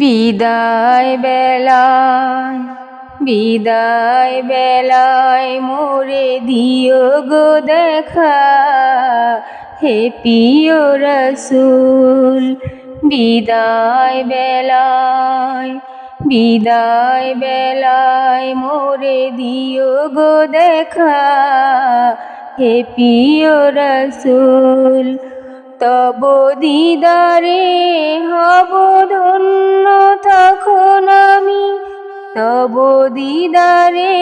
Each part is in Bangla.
বিদায় বেলায় বিদায় বেলায় মোরে দিও গো দেখা, হে প্রিয় রসূল। বিদায় বেলায় মোরে দিও গো দেখা, হে প্রিয় রসূল। তব দিদারে হব ধন্য তখন আমি, তব দিদারে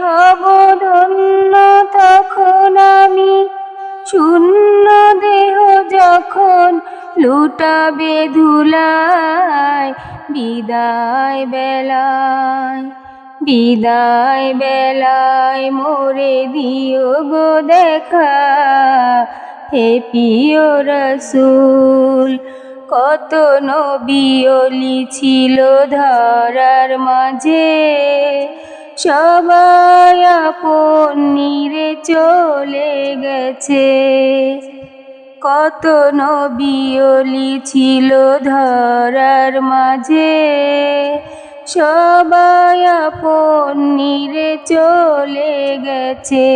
হব ধন্য তখন আমি। শূন্য দেহ যখন লুটাবে ধুলায়, বিদায় বেলায় মোরে দিও গো দেখা, হে প্রিয় রসূল। কত নবী ওলি ছিল ধরার মাঝে, সবাই আপন নিরে চলে গেছে। কত নবী ওলি ছিল ধরার মাঝে, সবাই আপন নিরে চলে গেছে।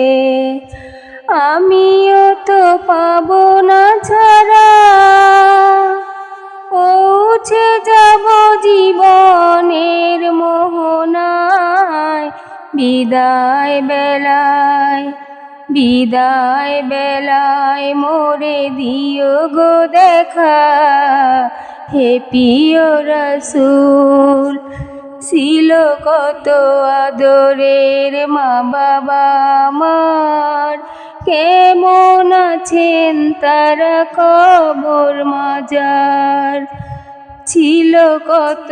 আমিও তো পাবো না ছাড়া, পৌঁছে যাব জীবনের মোহনায়। বিদায় বেলায় মোরে দিও গো দেখা, হে প্রিয় রসূল। ছিল কত আদরের মা বাবা আমার, কেমন আছেন তারা কবর মাজার। ছিল কত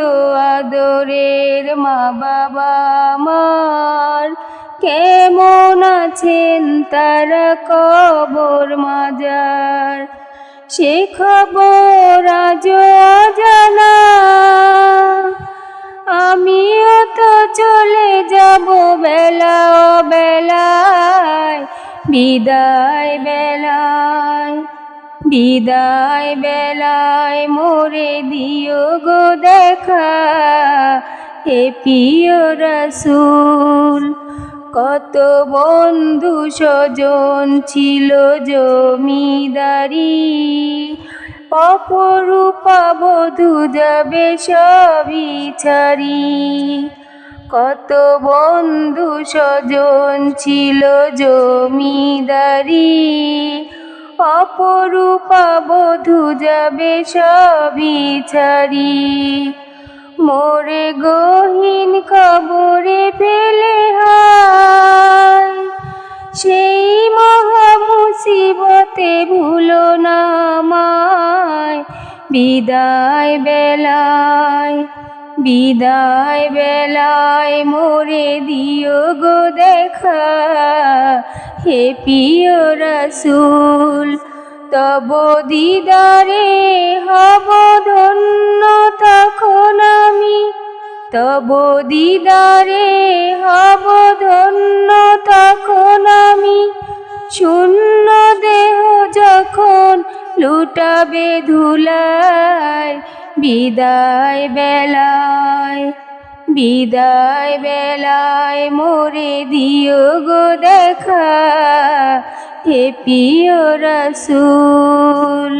আদরের মা বাবা আমার, কেমন আছেন তারা কবর মাজার। সে খবর আজও অজানা, আমিও তো চলে যাব বেলা বেলায়। বিদায় বেলায় মোরে দিও গো দেখা, হে প্রিয় রসূল। কত বন্ধু স্বজন ছিল জমিদারি, অপরূপা বধূ যাবে সবই ছাড়ি। কত বন্ধু স্বজন ছিল জমিদারি, অপরূপা বধূ যাবে সবই ছাড়ি। মোরে গহীন কবরে ফেলে হায়, সেই মহা মুসিবতে ভুলো না আমায়। বিদায় বেলায় মোরে দিও গো দেখা, হে প্রিয় রসূল। তব দিদারে হব ধন্য তখন আমি, তব দিদারে হব ধন্য তখন আমি। শূন্য দেহ যখন লুটাবে ধুলায়, বিদায় বেলায় মোরে দিও গো দেখা, হে প্রিয় রসূল।